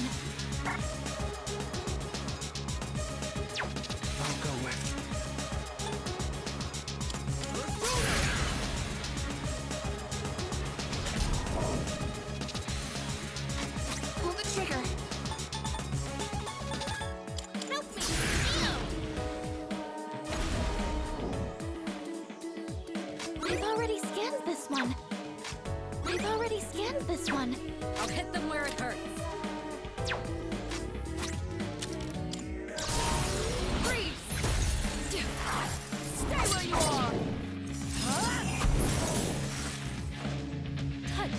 one. I'll go with. Pull the trigger. Help me! I've already scanned this one. I've already scanned this one. I'll hit them where it hurts. Freeze! Stay where you are! Touch!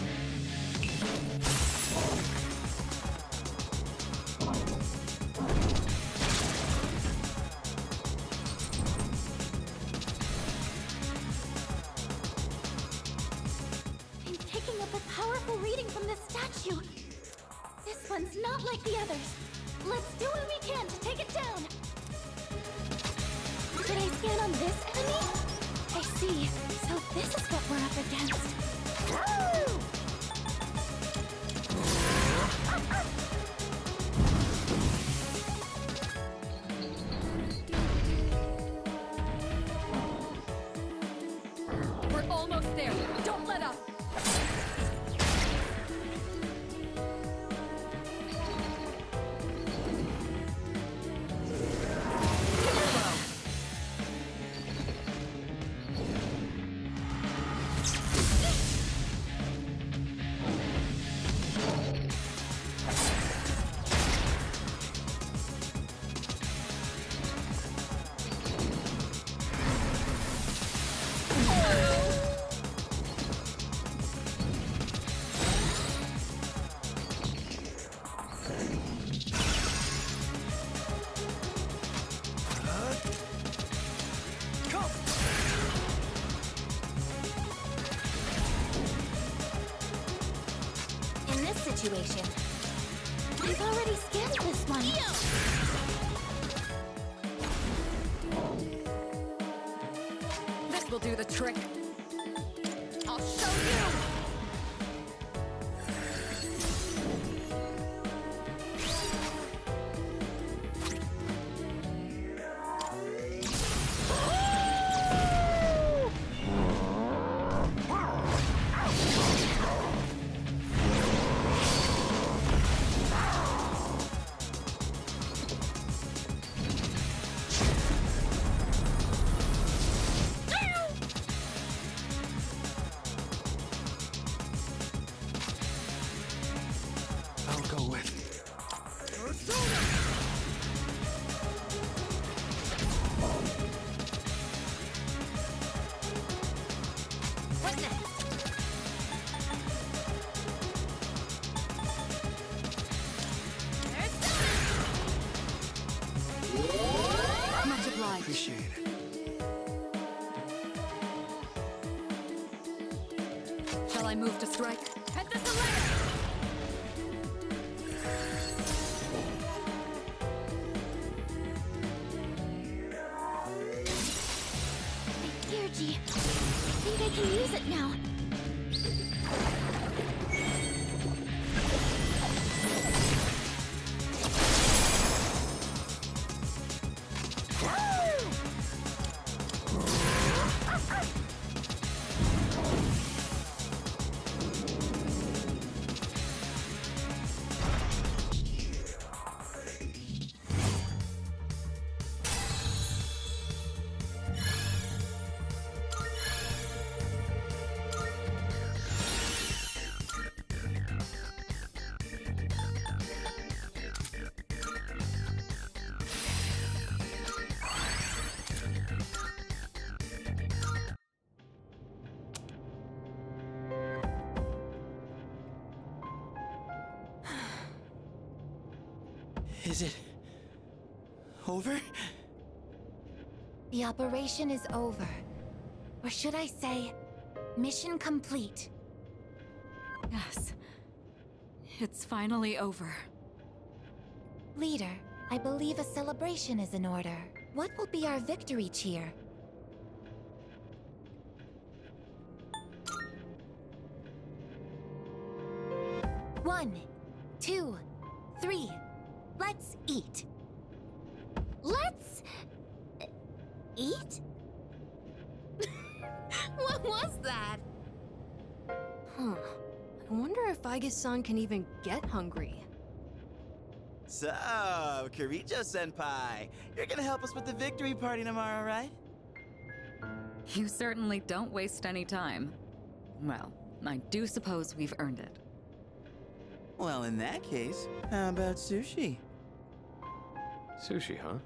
I'm picking up a powerful reading from this statue. This one's not like the others. Let's do what we can to take it down. Did I scan on this enemy? I see. So this is what we're up against. Woo! We're almost there. Don't let up! In this situation, I've already scanned this one. This will do the trick. I'll show you! I'll go with. What next? Much obliged. Appreciate it. Shall I move to strike? Head this away! Geargy. I think I can use it now. Is it over? The operation is over. Or should I say, mission complete. Yes. It's finally over. Leader, I believe a celebration is in order. What will be our victory cheer? One, two, 3. Let's eat. Let's... eat? What was that? Huh. I wonder if Aigis-san can even get hungry. So, Kirijo-senpai, you're gonna help us with the victory party tomorrow, right? You certainly don't waste any time. Well, I do suppose we've earned it. Well, in that case, how about sushi? Sushi, huh?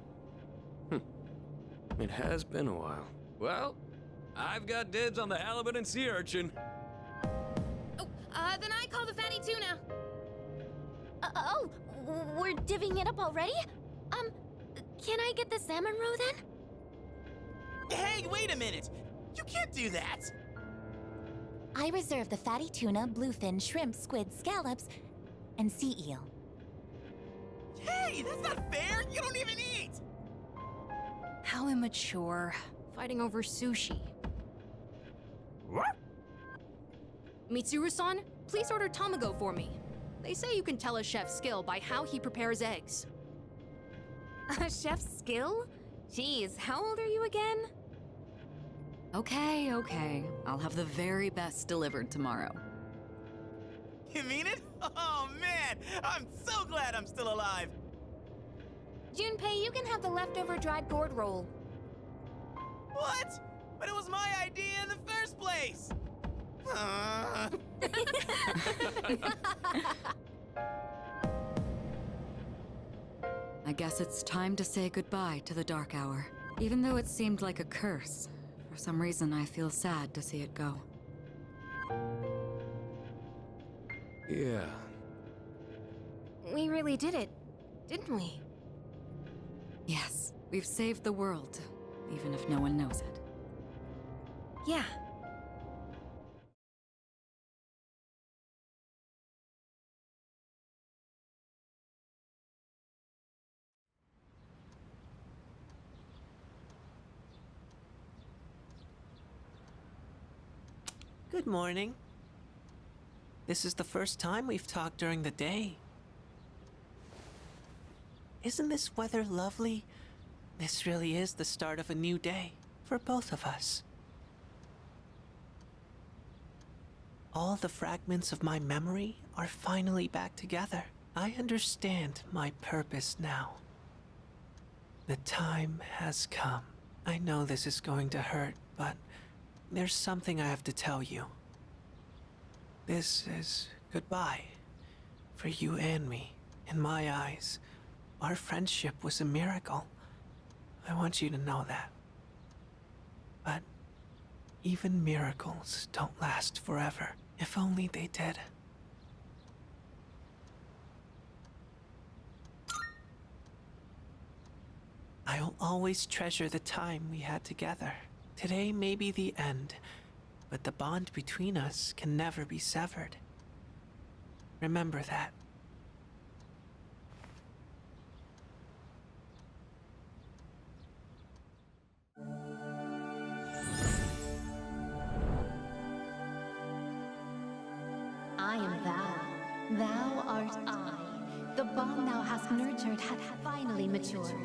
It has been a while. Well, I've got dibs on the halibut and sea urchin. Oh, then I call the fatty tuna. Oh, we're divvying it up already? Can I get the salmon roe then? Hey, wait a minute! You can't do that! I reserve the fatty tuna, bluefin, shrimp, squid, scallops, and sea eel. Hey, that's not fair! You don't even eat! How immature. Fighting over sushi. What? Mitsuru-san, please order tamago for me. They say you can tell a chef's skill by how he prepares eggs. A chef's skill? Geez, how old are you again? Okay, okay. I'll have the very best delivered tomorrow. You mean it? Oh man, I'm so glad I'm still alive! Junpei, you can have the leftover dried gourd roll. What? But it was my idea in the first place! I guess it's time to say goodbye to the Dark Hour. Even though it seemed like a curse, for some reason I feel sad to see it go. Yeah. We really did it, didn't we? Yes, we've saved the world, even if no one knows it. Yeah. Good morning. This is the first time we've talked during the day. Isn't this weather lovely? This really is the start of a new day for both of us. All the fragments of my memory are finally back together. I understand my purpose now. The time has come. I know this is going to hurt, but there's something I have to tell you. This is goodbye. For you and me. In my eyes, our friendship was a miracle. I want you to know that. But even miracles don't last forever. If only they did. I'll always treasure the time we had together. Today may be the end, but the bond between us can never be severed. Remember that. I am thou. Thou art I. The bond thou hast nurtured hath finally matured.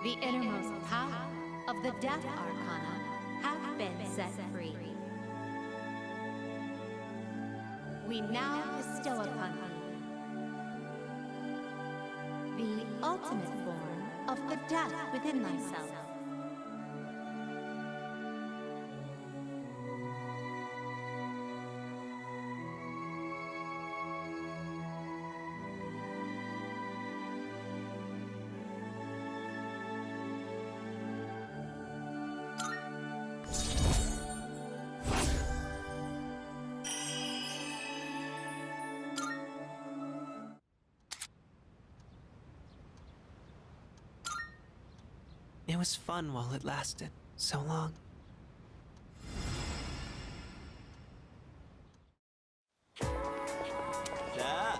The innermost power of the Death Arcana hath been set free. We now bestow upon thee the ultimate form of the death within thyself. It was fun while it lasted so long. Yeah.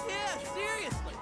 Yeah, seriously.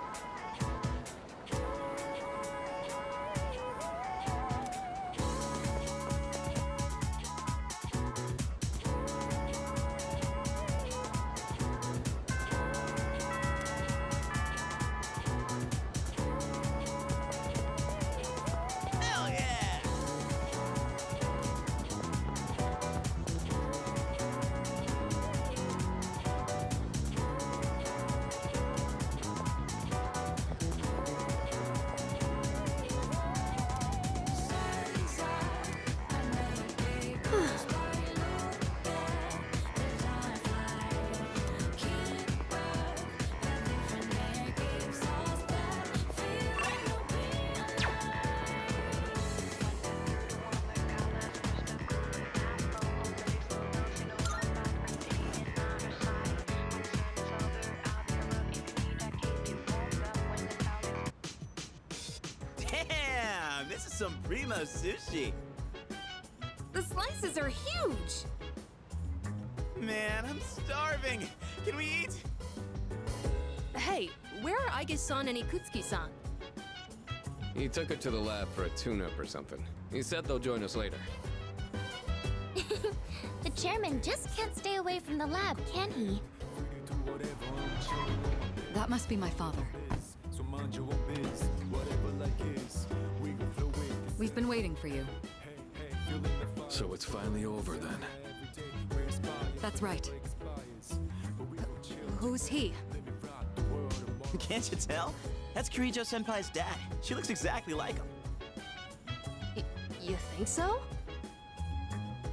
some primo sushi. The slices are huge. Man, I'm starving. Can we eat? Hey, where are Aige-san and Ikutsuki-san? He took it to the lab for a tune-up or something. He said they'll join us later. The chairman just can't stay away from the lab, can he? That must be my father. We've been waiting for you. So it's finally over then. That's right. Who's he? Can't you tell? That's Kirijo-senpai's dad. She looks exactly like him. You think so?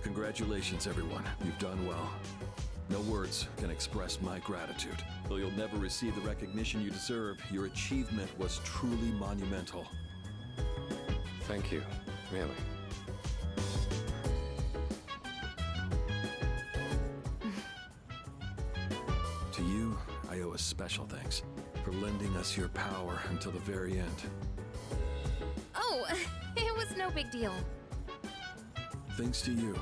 Congratulations, everyone. You've done well. No words can express my gratitude. Though you'll never receive the recognition you deserve, your achievement was truly monumental. Thank you, really. To you, I owe a special thanks for lending us your power until the very end. Oh, it was no big deal. Thanks to you,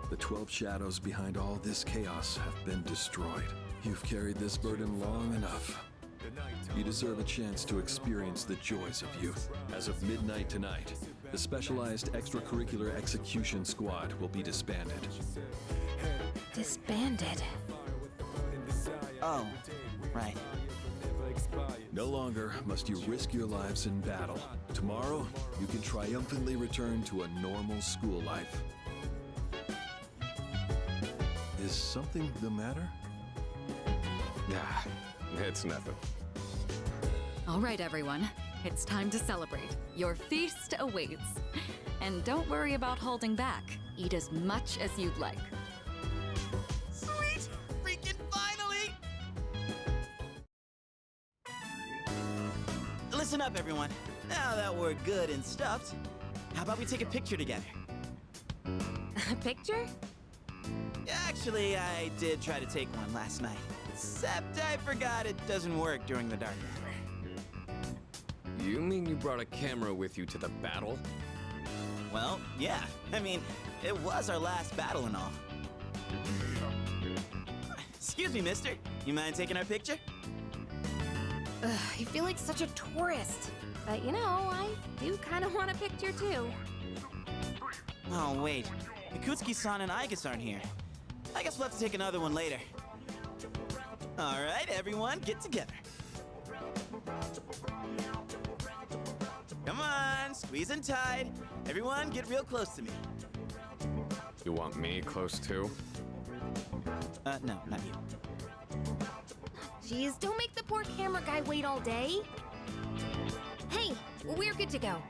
the 12 shadows behind all this chaos have been destroyed. You've carried this burden long enough. You deserve a chance to experience the joys of youth. As of midnight tonight, the Specialized Extracurricular Execution Squad will be disbanded. Disbanded. Oh, right. No longer must you risk your lives in battle. Tomorrow, you can triumphantly return to a normal school life. Is something the matter? Nah, it's nothing. All right, everyone. It's time to celebrate. Your feast awaits. And don't worry about holding back. Eat as much as you'd like. Sweet! Freaking finally! Listen up, everyone. Now that we're good and stuffed, how about we take a picture together? A picture? Actually, I did try to take one last night. Except I forgot it doesn't work during the dark hour. You mean you brought a camera with you to the battle? Well, yeah. I mean, it was our last battle and all. Excuse me, mister. You mind taking our picture? I feel like such a tourist. But you know, I do kind of want a picture too. Oh, wait. Ikutsuki-san and Aige aren't here. I guess we'll have to take another one later. All right, everyone, get together. Come on, squeeze and tight. Everyone, get real close to me. You want me close too? No, not you. Jeez, don't make the poor camera guy wait all day. Hey, we're good to go.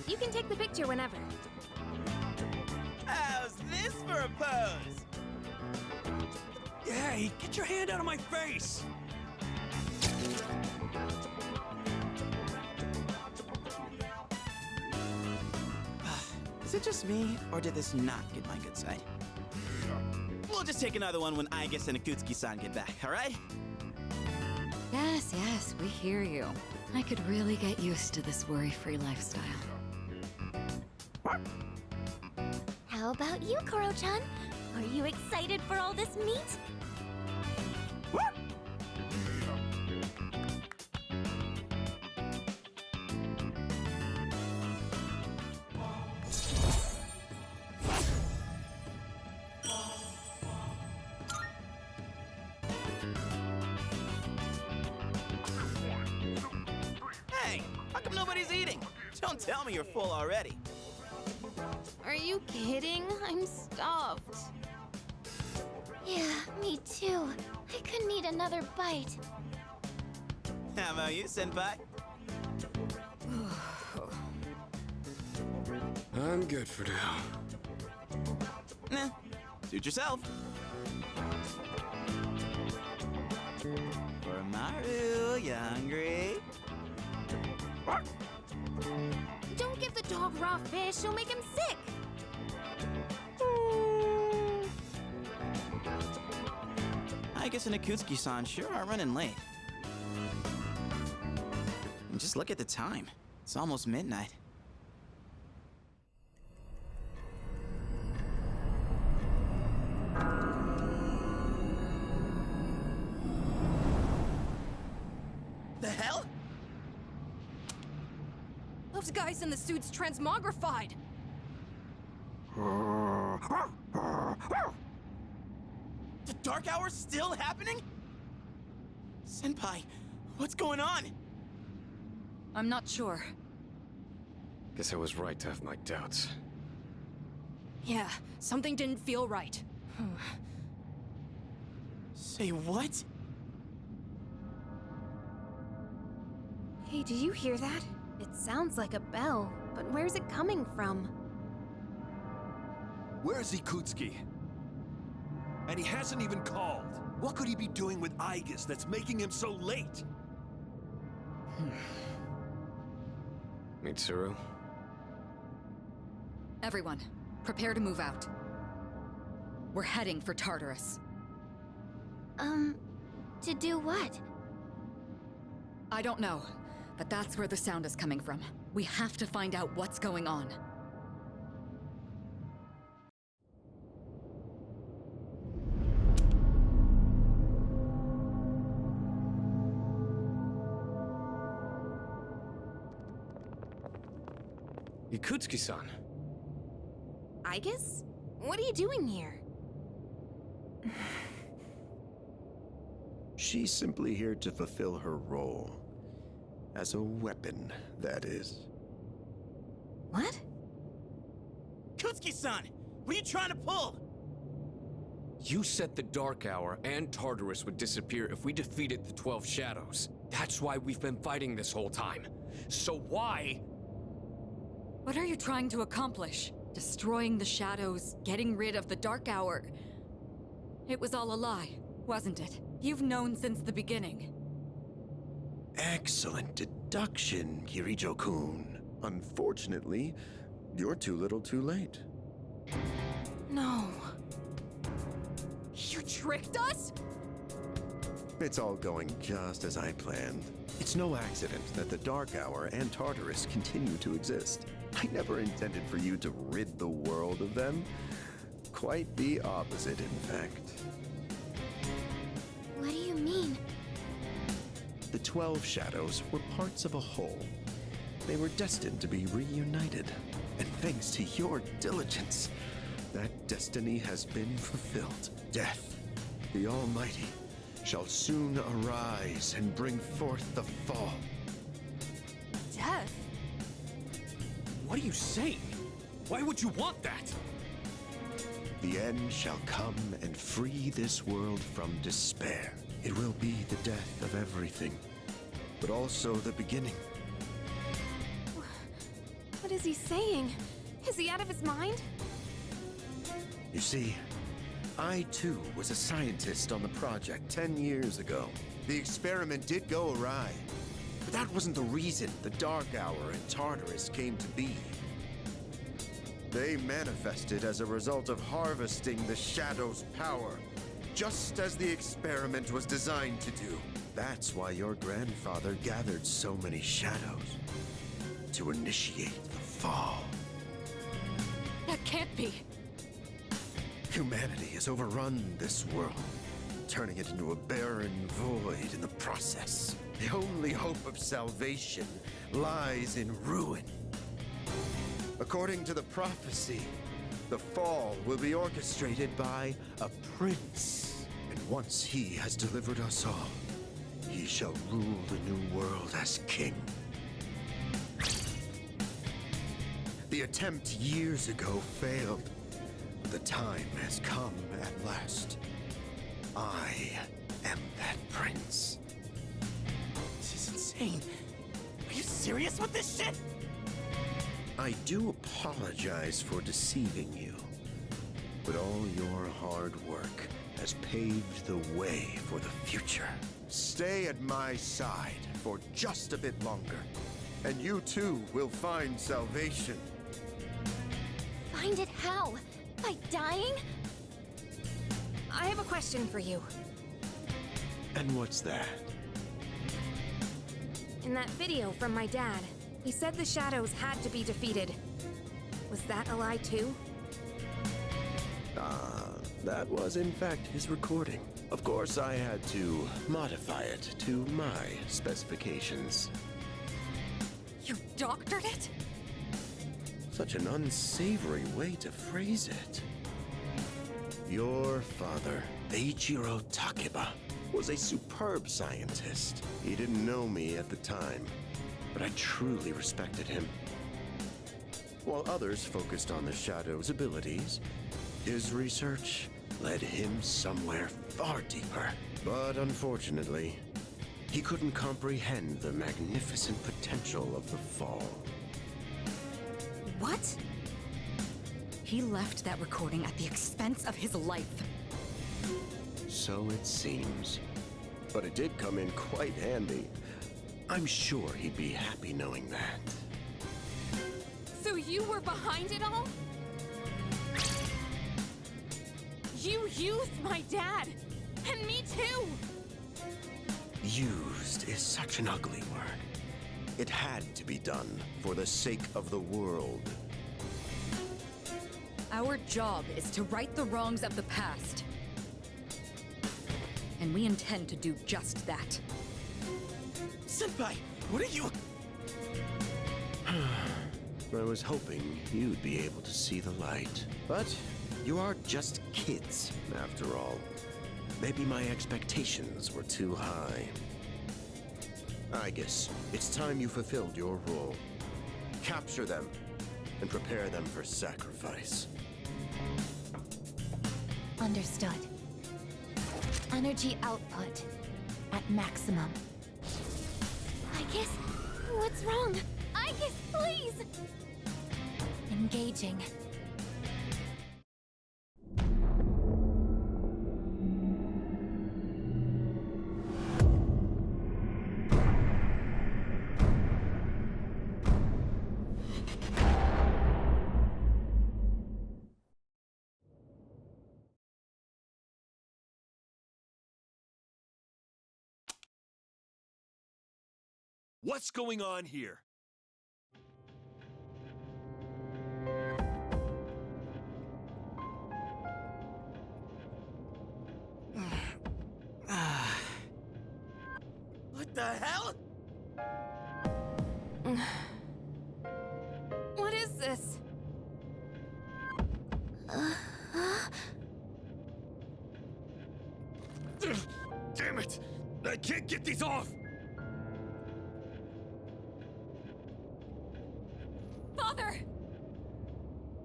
You can take the picture whenever. How's this for a pose? Hey, get your hand out of my face! Is it just me, or did this not get my good side? We'll just take another one when Aige and Ikutsuki-san get back, all right? Yes, yes, we hear you. I could really get used to this worry-free lifestyle. How about you, Koro-chan? Are you excited for all this meat? Hey, how come nobody's eating? Don't tell me you're full already. Are you kidding? I'm stuffed. Yeah, me too. I couldn't eat another bite. How about you, Senpai? I'm good for now. Nah, suit yourself. For Maru, you hungry? Don't give the dog raw fish, you'll make him sick. Aige and Ikutsuki-san sure are running late. And just look at the time. It's almost midnight. Those guys in the suits transmogrified! The Dark Hour's still happening? Senpai, what's going on? I'm not sure. Guess I was right to have my doubts. Yeah, something didn't feel right. Say what? Hey, do you hear that? It sounds like a bell, but where's it coming from? Where's Ikutsuki? And he hasn't even called. What could he be doing with Aigis that's making him so late? Mitsuru? Everyone, prepare to move out. We're heading for Tartarus. To do what? I don't know, but that's where the sound is coming from. We have to find out what's going on. Ikutsuki-san. Aigis? What are you doing here? She's simply here to fulfill her role. As a weapon, that is. What? Kutsuki-san, what are you trying to pull? You said the Dark Hour and Tartarus would disappear if we defeated the 12 Shadows. That's why we've been fighting this whole time. So why? What are you trying to accomplish? Destroying the shadows, getting rid of the Dark Hour. It was all a lie, wasn't it? You've known since the beginning. Excellent deduction, Kirijo-kun. Unfortunately, you're too little too late. No. You tricked us? It's all going just as I planned. It's no accident that the Dark Hour and Tartarus continue to exist. I never intended for you to rid the world of them. Quite the opposite, in fact. What do you mean? The 12 Shadows were parts of a whole. They were destined to be reunited. And thanks to your diligence, that destiny has been fulfilled. Death, the Almighty, shall soon arise and bring forth the fall. Death? What are you saying? Why would you want that? The end shall come and free this world from despair. It will be the death of everything, but also the beginning. What is he saying? Is he out of his mind? You see, I too was a scientist on the project 10 years ago. The experiment did go awry, but that wasn't the reason the Dark Hour and Tartarus came to be. They manifested as a result of harvesting the Shadow's power, just as the experiment was designed to do. That's why your grandfather gathered so many Shadows, to initiate the fall. That can't be. Humanity has overrun this world, turning it into a barren void in the process. The only hope of salvation lies in ruin. According to the prophecy, the fall will be orchestrated by a prince. And once he has delivered us all, he shall rule the new world as king. The attempt years ago failed. The time has come at last. I am that prince. This is insane. Are you serious with this shit? I do apologize for deceiving you, but all your hard work has paved the way for the future. Stay at my side for just a bit longer, and you too will find salvation. Find it how? By dying? I have a question for you. And what's that? In that video from my dad, he said the Shadows had to be defeated. Was that a lie too? That was in fact his recording. Of course, I had to modify it to my specifications. You doctored it? Such an unsavory way to phrase it. Your father, Eiichiro Takeba, was a superb scientist. He didn't know me at the time, but I truly respected him. While others focused on the Shadow's abilities, his research led him somewhere far deeper. But unfortunately, he couldn't comprehend the magnificent potential of the Fall. What? He left that recording at the expense of his life. So it seems. But it did come in quite handy. I'm sure he'd be happy knowing that. So you were behind it all? You used my dad! And me too! Used is such an ugly word. It had to be done for the sake of the world. Our job is to right the wrongs of the past. And we intend to do just that. Senpai, what are you? I was hoping you'd be able to see the light. But you are just kids, after all. Maybe my expectations were too high. I guess it's time you fulfilled your role. Capture them and prepare them for sacrifice. Understood. Energy output at maximum. Aigis, what's wrong? Aigis, please! Engaging. What's going on here? What the hell? What is this? Damn it! I can't get these off! Father!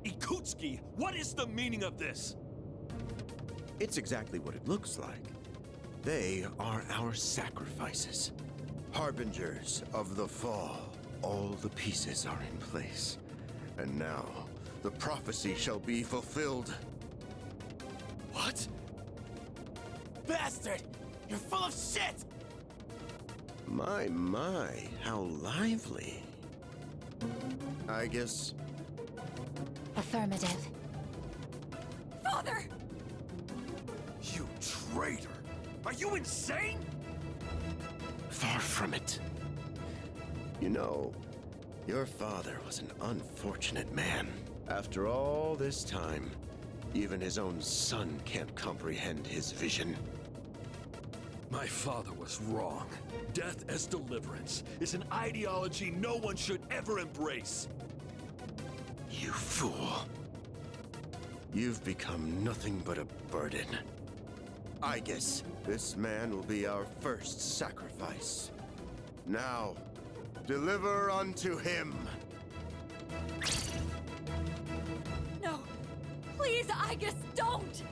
Ikutsuki, what is the meaning of this? It's exactly what it looks like. They are our sacrifices. Harbingers of the Fall. All the pieces are in place. And now, the prophecy shall be fulfilled. What? Bastard! You're full of shit! My, how lively. I guess Affirmative. Father! You traitor! Are you insane? far from it. You know, your father was an unfortunate man. After all this time, even his own son can't comprehend his vision. My father was wrong. Death as deliverance is an ideology no one should ever embrace. You fool. You've become nothing but a burden. I guess this man will be our first sacrifice. Now, deliver unto him. No! Please, Aigis, don't!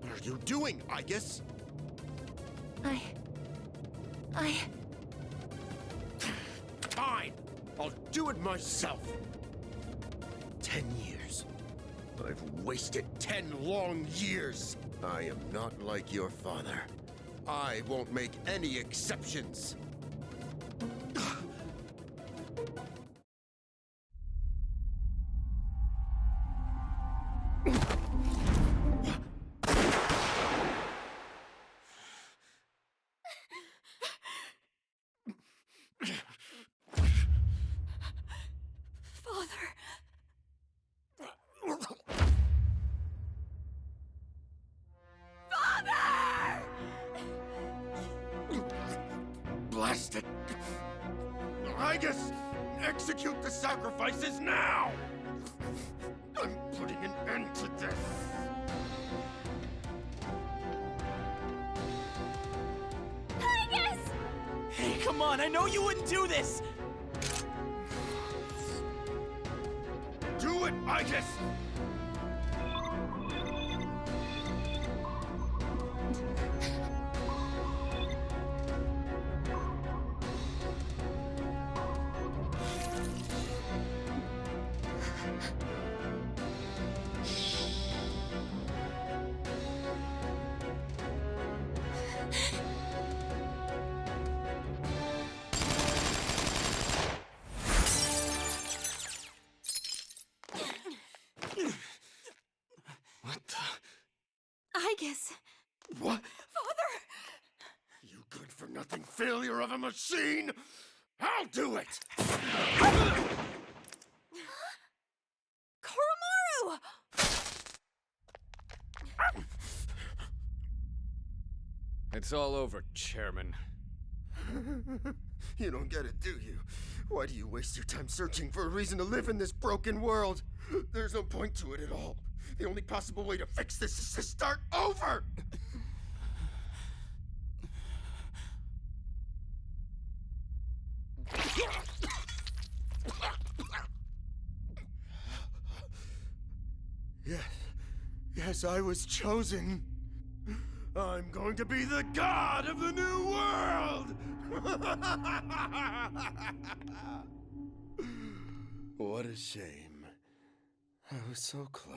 What are you doing, Aigis? Fine! I'll do it myself! 10 years. I've wasted 10 long years. I am not like your father. I won't make any exceptions. Blasted! Igus, execute the sacrifices now! I'm putting an end to this. Igus! Hey, come on, I know you wouldn't do this! Do it, Igus! What the? Igus! What? Father! You good-for-nothing failure of a machine! I'll do it! Koromaru! It's all over, Chairman. You don't get it, do you? Why do you waste your time searching for a reason to live in this broken world? There's no point to it at all. The only possible way to fix this is to start over! Yes, I was chosen. I'm going to be the god of the new world! What a shame. I was so close.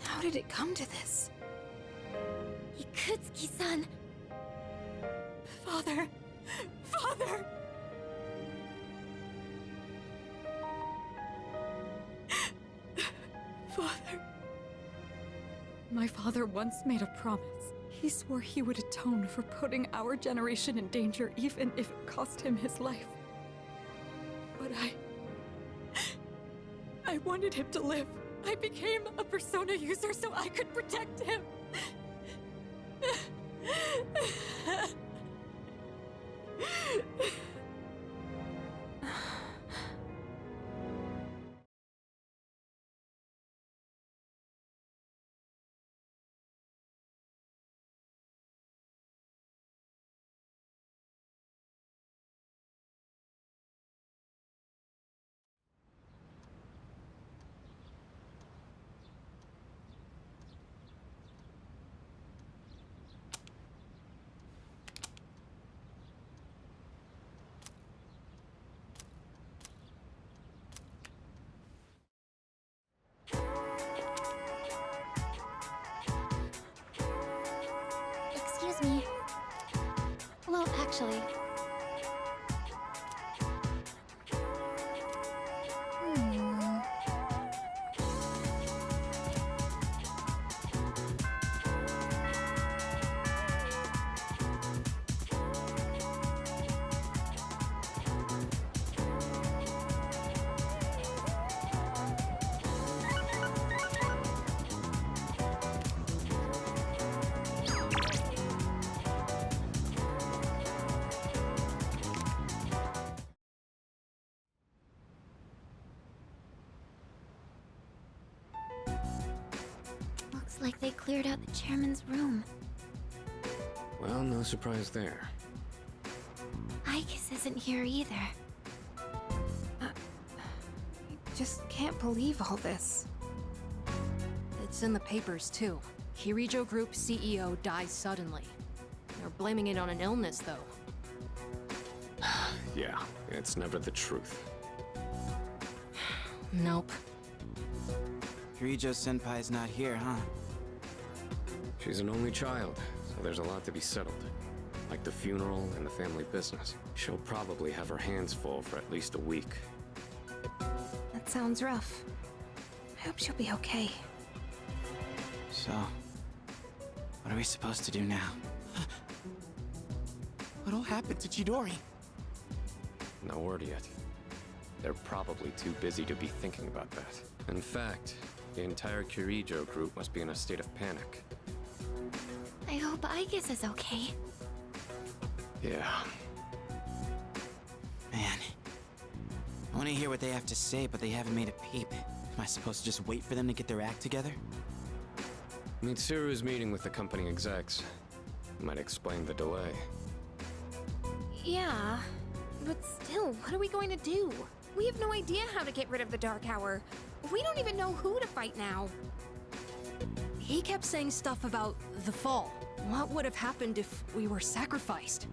How did it come to this? Ikutsuki-san! Father! Father! Father. My father once made a promise. He swore he would atone for putting our generation in danger, even if it cost him his life. But I wanted him to live. I became a Persona user so I could protect him. Excuse me. Well, actually... Looks like they cleared out the chairman's room. Well, no surprise there. Igus isn't here either. I just can't believe all this. It's in the papers, too. Kirijo Group CEO dies suddenly. They're blaming it on an illness, though. Yeah, it's never the truth. Nope. Kirijo-senpai's not here, huh? She's an only child, so there's a lot to be settled. Like the funeral and the family business. She'll probably have her hands full for at least a week. That sounds rough. I hope she'll be okay. So, what are we supposed to do now? What all happened to Chidori? No word yet. They're probably too busy to be thinking about that. In fact, the entire Kirijo group must be in a state of panic. I hope Aigis is okay. Yeah. Man. I want to hear what they have to say, but they haven't made a peep. Am I supposed to just wait for them to get their act together? Mitsuru's meeting with the company execs. Might explain the delay. Yeah, but still, what are we going to do? We have no idea how to get rid of the Dark Hour. We don't even know who to fight now. He kept saying stuff about the fall. What would have happened if we were sacrificed?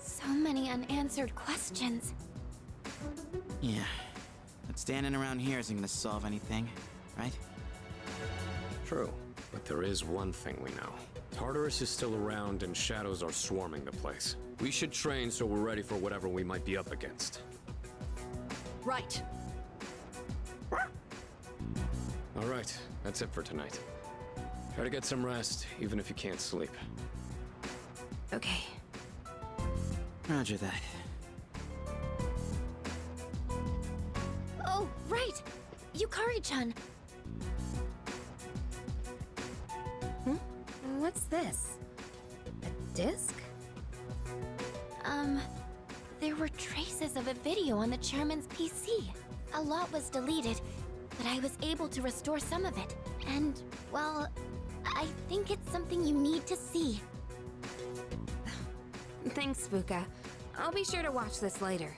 So many unanswered questions. Yeah. But standing around here isn't gonna solve anything, right? True, but there is one thing we know. Tartarus is still around and shadows are swarming the place. We should train so we're ready for whatever we might be up against. Right. All right, that's it for tonight. Try to get some rest, even if you can't sleep. Okay. Roger that. Oh, right! Yukari-chan! What's this? A disc? There were traces of a video on the chairman's PC. A lot was deleted, but I was able to restore some of it. And, well, I think it's something you need to see. Thanks, Fuka. I'll be sure to watch this later.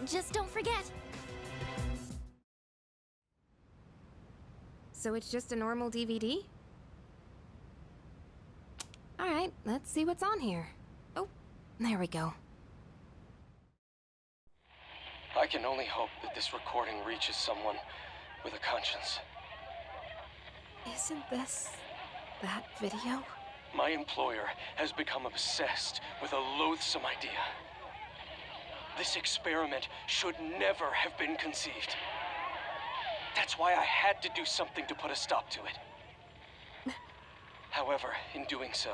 Just don't forget. So it's just a normal DVD? Alright, let's see what's on here. Oh, there we go. I can only hope that this recording reaches someone with a conscience. Isn't this that video? My employer has become obsessed with a loathsome idea. This experiment should never have been conceived. That's why I had to do something to put a stop to it. However, in doing so,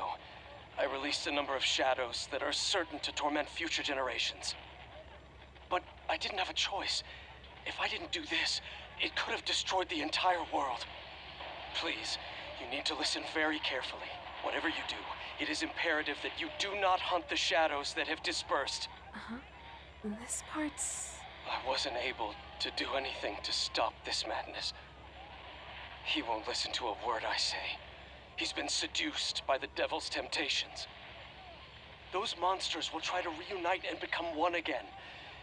I released a number of shadows that are certain to torment future generations. But I didn't have a choice. If I didn't do this, it could have destroyed the entire world. Please, you need to listen very carefully. Whatever you do, it is imperative that you do not hunt the shadows that have dispersed. This part's... I wasn't able to do anything to stop this madness. He won't listen to a word I say. He's been seduced by the devil's temptations. Those monsters will try to reunite and become one again.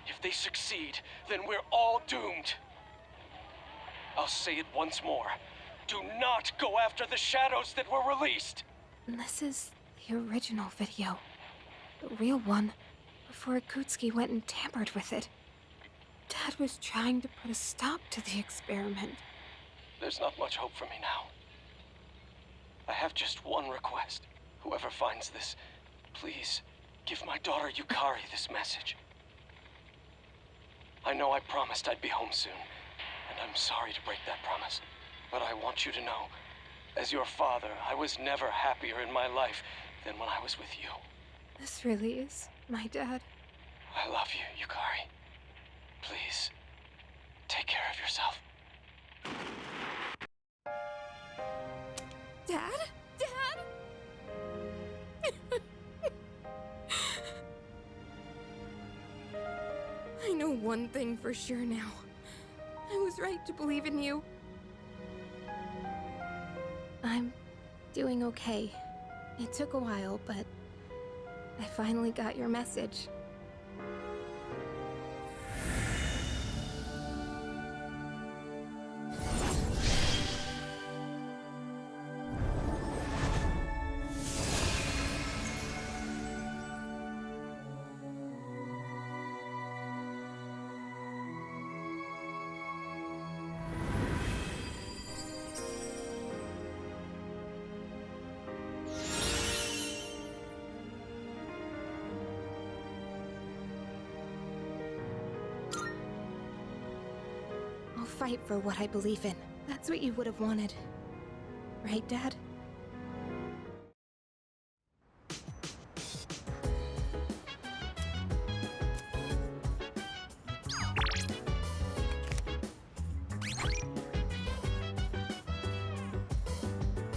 If they succeed, then we're all doomed. I'll say it once more. Do not go after the shadows that were released! This is the original video. The real one, before Akutsuki went and tampered with it. Dad was trying to put a stop to the experiment. There's not much hope for me now. I have just one request. Whoever finds this, please give my daughter Yukari this message. I know I promised I'd be home soon, and I'm sorry to break that promise. But I want you to know, as your father, I was never happier in my life than when I was with you. This really is my dad. I love you, Yukari. Please, take care of yourself. Dad? Dad? I know one thing for sure now. I was right to believe in you. I'm doing okay. It took a while, but I finally got your message. fight for what I believe in. That's what you would have wanted. Right, Dad?